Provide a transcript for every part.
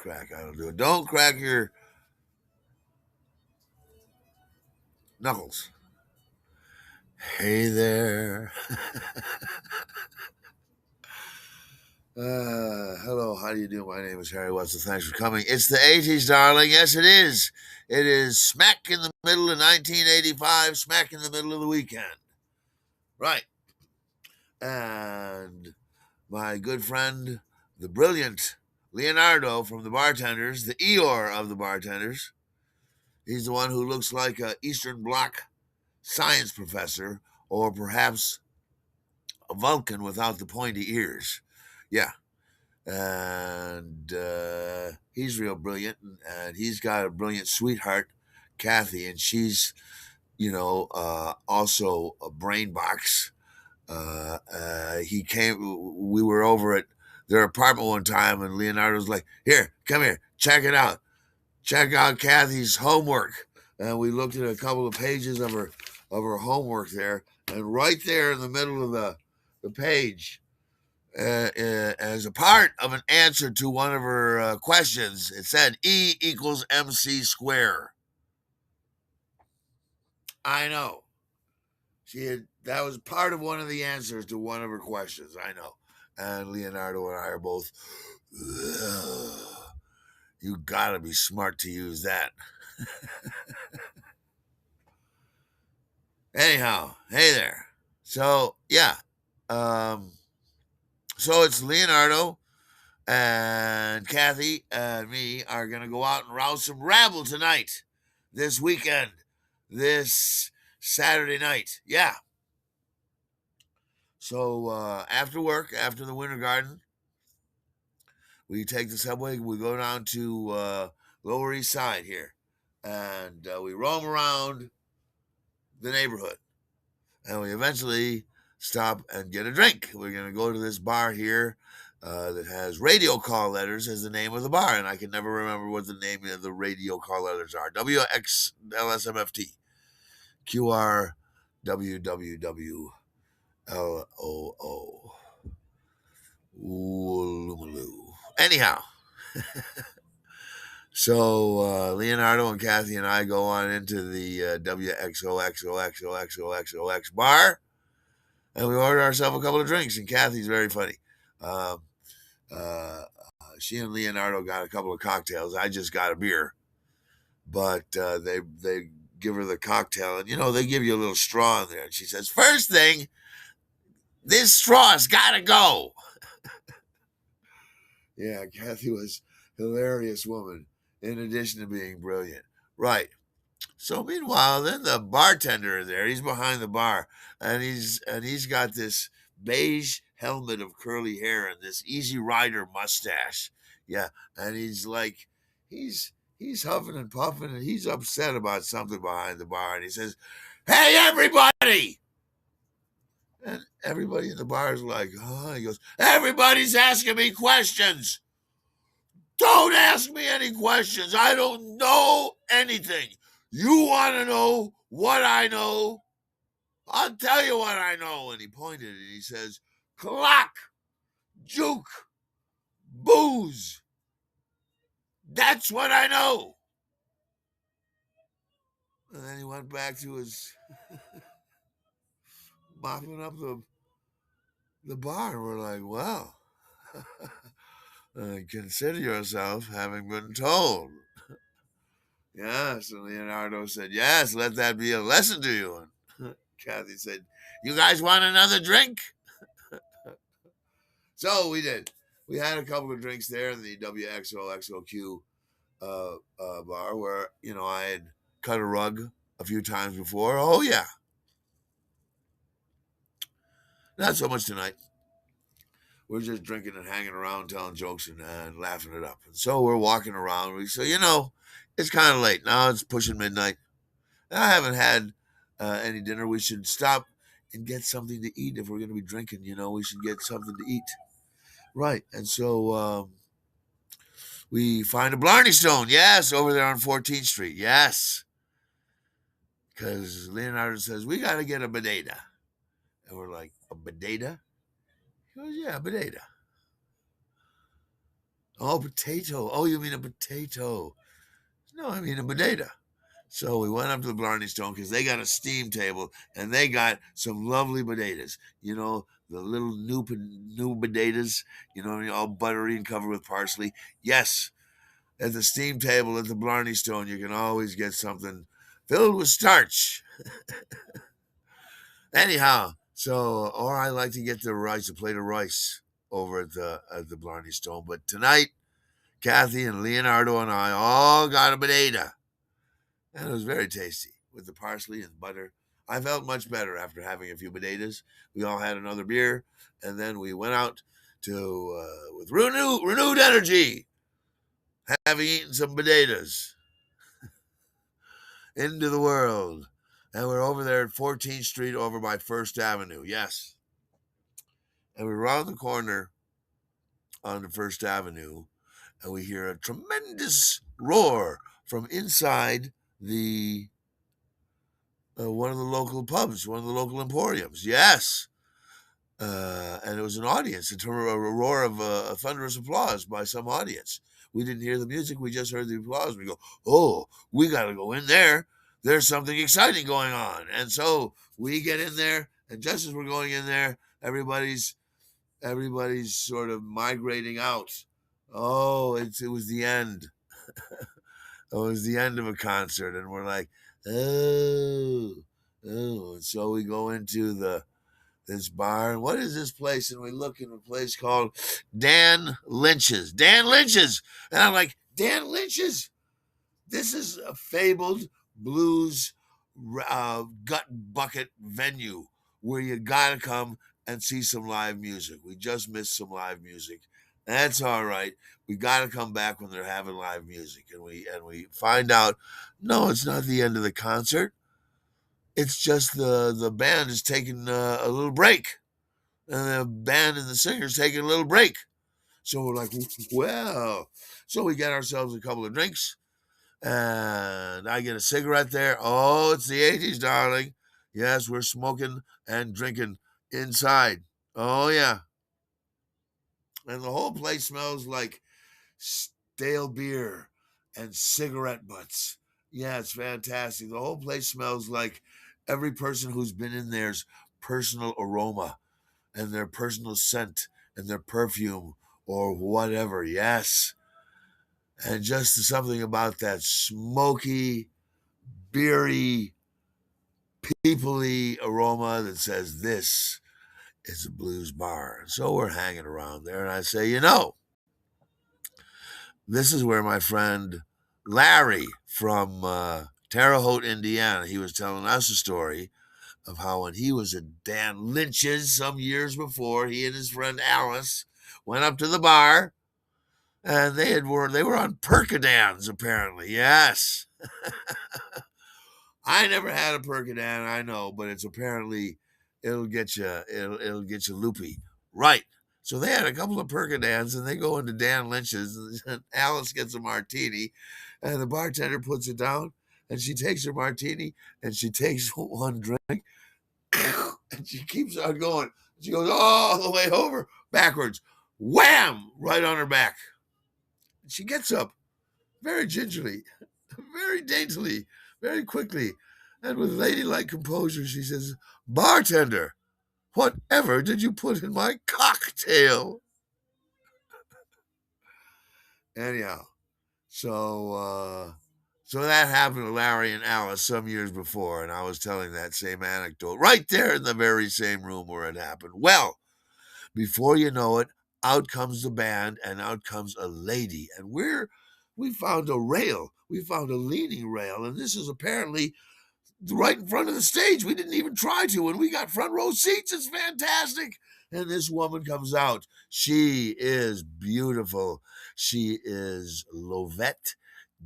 crack. I don't do it. Don't crack your knuckles. Hey there. Hello, how do you do? My name is Harry Wetzel. Thanks for coming. It's the 80s, darling. Yes, it is. It is smack in the middle of 1985, smack in the middle of the weekend. Right. And my good friend, the brilliant Leonardo from the Bartenders, the Eeyore of the Bartenders. He's the one who looks like an Eastern Bloc science professor, or perhaps a Vulcan without the pointy ears. Yeah. And he's real brilliant, and he's got a brilliant sweetheart, Kathy, and she's, also a brain box. We were over at their apartment one time, and Leonardo's like, "Here, come here, check it out. Check out Kathy's homework." And we looked at a couple of pages of her homework there, and right there in the middle of the page, as a part of an answer to one of her questions, it said E equals MC square. I know. That was part of one of the answers to one of her questions. I know. And Leonardo and I are both, you gotta be smart to use that. Anyhow, hey there. So, yeah. So it's Leonardo and Kathy and me are going to go out and rouse some rabble tonight, this weekend, this Saturday night. Yeah. So after work, after the Winter Garden, we take the subway. We go down to Lower East Side here, and we roam around the neighborhood, and we eventually stop and get a drink. We're going to go to this bar here that has radio call letters as the name of the bar, and I can never remember what the name of the radio call letters are. WXLSMFT, QRWWWLOO. Anyhow, so Leonardo and Kathy and I go on into the WXOXOXOXOXOX bar, and we order ourselves a couple of drinks, and Kathy's very funny. She and Leonardo got a couple of cocktails. I just got a beer, but they give her the cocktail, and they give you a little straw in there. And she says, "First thing, this straw's gotta go." Yeah, Kathy was a hilarious woman, in addition to being brilliant. Right. So meanwhile, then the bartender is there. He's behind the bar, and he's got this beige helmet of curly hair and this Easy Rider mustache. Yeah, and he's huffing and puffing, and he's upset about something behind the bar, and he says, "Hey, everybody!" And everybody in the bar is like, "Oh," he goes, "Everybody's asking me questions. Don't ask me any questions. I don't know anything. You want to know what I know? I'll tell you what I know." And he pointed and he says, "Clock, Juke, booze. That's what I know." And then he went back to his mopping up the bar. And we're like, "Well, consider yourself having been told." Yes, and Leonardo said, "Yes, let that be a lesson to you." And Kathy said, "You guys want another drink?" So we did. We had a couple of drinks there in the WXOXOQ bar where, I had cut a rug a few times before. Oh, yeah. Not so much tonight. We're just drinking and hanging around, telling jokes and laughing it up. And so we're walking around. We say, it's kind of late. Now it's pushing midnight. And I haven't had any dinner. We should stop and get something to eat if we're going to be drinking. We should get something to eat. Right. And so we find a Blarney Stone. Yes, over there on 14th Street. Yes. Because Leonardo says, "We got to get a BaDayda." And we're like, "A BaDayda?" He goes, "Yeah, BaDayda." Oh, potato. Oh, you mean a potato? No, I mean a bodega. So we went up to the Blarney Stone because they got a steam table and they got some lovely potatoes. You know, the little new potatoes, you know, all buttery and covered with parsley. Yes, at the steam table at the Blarney Stone, you can always get something filled with starch. Anyhow, so or I like to get the rice, a plate of rice over at the Blarney Stone. But tonight, Kathy and Leonardo and I all got a potato. And it was very tasty with the parsley and butter. I felt much better after having a few potatoes. We all had another beer, and then we went out to with renewed energy, having eaten some potatoes into the world. And we're over there at 14th Street over by First Avenue. Yes. And we're around the corner on the First Avenue, and we hear a tremendous roar from inside the one of the local pubs, one of the local emporiums. Yes. And it was an audience, a roar of a thunderous applause by some audience. We didn't hear the music, we just heard the applause. We go, oh, we got to go in there. There's something exciting going on. And so we get in there, and just as we're going in there, everybody's sort of migrating out. Oh, it was the end. It was the end of a concert, and we're like, oh, oh. And so we go into this bar, and what is this place? And we look in a place called Dan Lynch's. Dan Lynch's, and I'm like, Dan Lynch's. This is a fabled blues gut bucket venue where you gotta come and see some live music. We just missed some live music. That's all right. We got to come back when they're having live music, and we find out, no, it's not the end of the concert. It's just the band is taking a little break, and the band and the singer's taking a little break. So we're like, well, so we get ourselves a couple of drinks, and I get a cigarette there. Oh, it's the 80s, darling. Yes, we're smoking and drinking inside. Oh, yeah. And the whole place smells like stale beer and cigarette butts. Yeah, it's fantastic. The whole place smells like every person who's been in there's personal aroma and their personal scent and their perfume or whatever. Yes. And just something about that smoky, beery, peoply aroma that says this is a blues bar. And so we're hanging around there, and I say, this is where my friend Larry from Terre Haute, Indiana, he was telling us a story of how when he was at Dan Lynch's some years before, he and his friend Alice went up to the bar, and they were on Percodans apparently. Yes, I never had a Percodan, I know, but it's apparently it'll get you loopy. Right. So they had a couple of Percodans, and they go into Dan Lynch's, and Alice gets a martini, and the bartender puts it down, and she takes her martini, and she takes one drink, and she keeps on going. She goes all the way over, backwards, wham, right on her back. She gets up very gingerly, very daintily, very quickly, and with ladylike composure, she says, "Bartender, whatever did you put in my cocktail?" Anyhow, so that happened to Larry and Alice some years before, and I was telling that same anecdote right there in the very same room where it happened. Well, before you know it, out comes the band, and out comes a lady, and we found a rail, we found a leaning rail, and this is apparently right in front of the stage. We didn't even try to, and we got front row seats. It's fantastic. And this woman comes out. She is beautiful. She is Lovette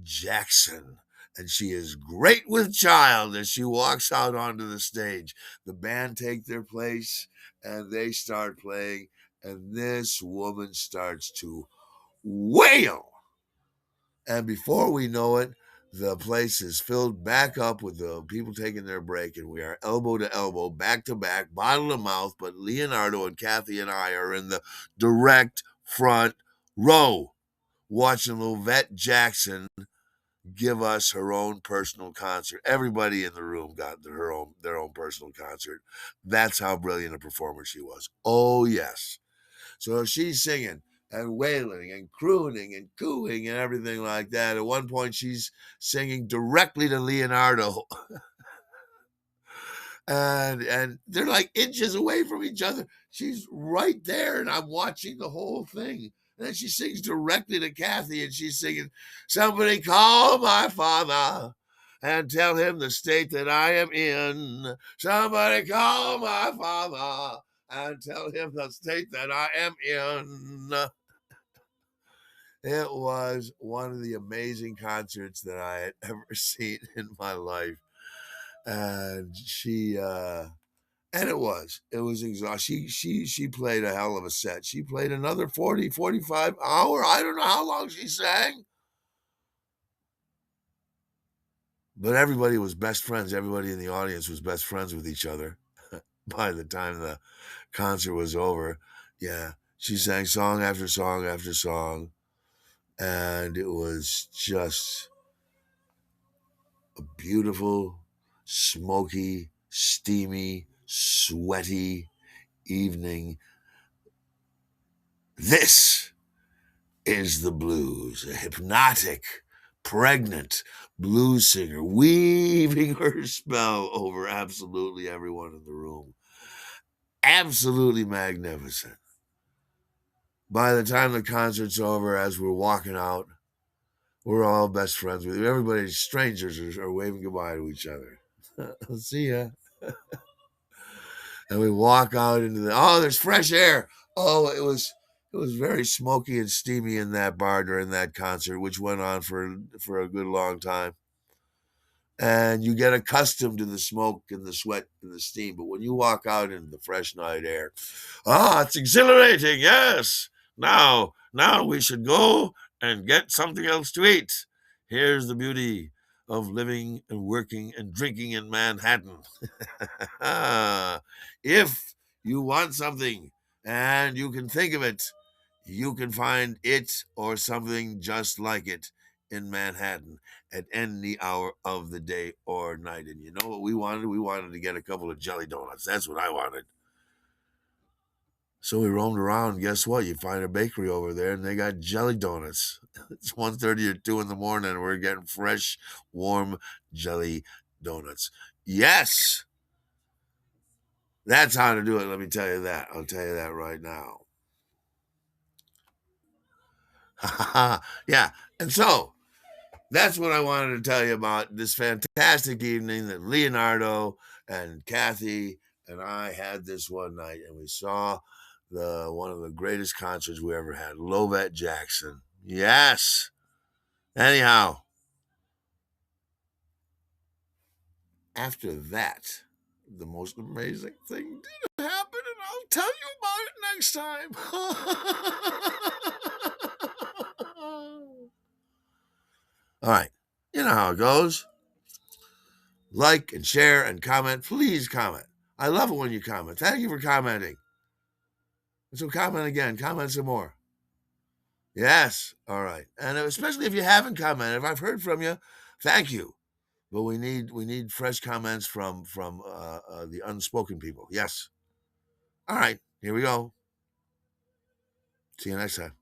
Jackson. And she is great with child as she walks out onto the stage. The band take their place and they start playing. And this woman starts to wail. And before we know it, the place is filled back up with the people taking their break, and we are elbow to elbow, back to back, bottle to mouth. But Leonardo and Kathy and I are in the direct front row. watching Lovette Jackson give us her own personal concert. Everybody in the room got their own personal concert. That's how brilliant a performer she was. Oh yes. So she's singing and wailing and crooning and cooing and everything like that. At one point, she's singing directly to Leonardo. And they're like inches away from each other. She's right there, and I'm watching the whole thing. And then she sings directly to Kathy, and she's singing, "Somebody call my father and tell him the state that I am in. Somebody call my father and tell him the state that I am in." It was one of the amazing concerts that I had ever seen in my life. And it was exhausting. She played a hell of a set. She played another 45 hour. I don't know how long she sang. But everybody was best friends. Everybody in the audience was best friends with each other by the time the concert was over. Yeah, she sang song after song after song. And it was just a beautiful, smoky, steamy, sweaty evening. This is the blues, a hypnotic, pregnant blues singer weaving her spell over absolutely everyone in the room. Absolutely magnificent. By the time the concert's over, as we're walking out, we're all best friends with you. Everybody, strangers, are waving goodbye to each other. See ya. And we walk out into there's fresh air. Oh, it was very smoky and steamy in that bar during that concert, which went on for a good long time. And you get accustomed to the smoke and the sweat and the steam. But when you walk out into the fresh night air, it's exhilarating. Yes. Now we should go and get something else to eat. Here's the beauty of living and working and drinking in Manhattan. If you want something and you can think of it, you can find it or something just like it in Manhattan at any hour of the day or night. And you know what we wanted? We wanted to get a couple of jelly donuts. That's what I wanted. So we roamed around. And guess what? You find a bakery over there, and they got jelly donuts. It's 1:30 or 2 in the morning, and we're getting fresh, warm jelly donuts. Yes, that's how to do it. Let me tell you that. I'll tell you that right now. Yeah. And so that's what I wanted to tell you about this fantastic evening that Leonardo and Kathy and I had this one night, and we saw one of the greatest concerts we ever had, Lovette Jackson. Yes. Anyhow, after that, the most amazing thing did happen, and I'll tell you about it next time. All right. You know how it goes. Like and share and comment. Please comment. I love it when you comment. Thank you for commenting. So comment again. Comment some more. Yes. All right. And especially if you haven't commented, if I've heard from you, thank you. But we need fresh comments from the unspoken people. Yes. All right. Here we go. See you next time.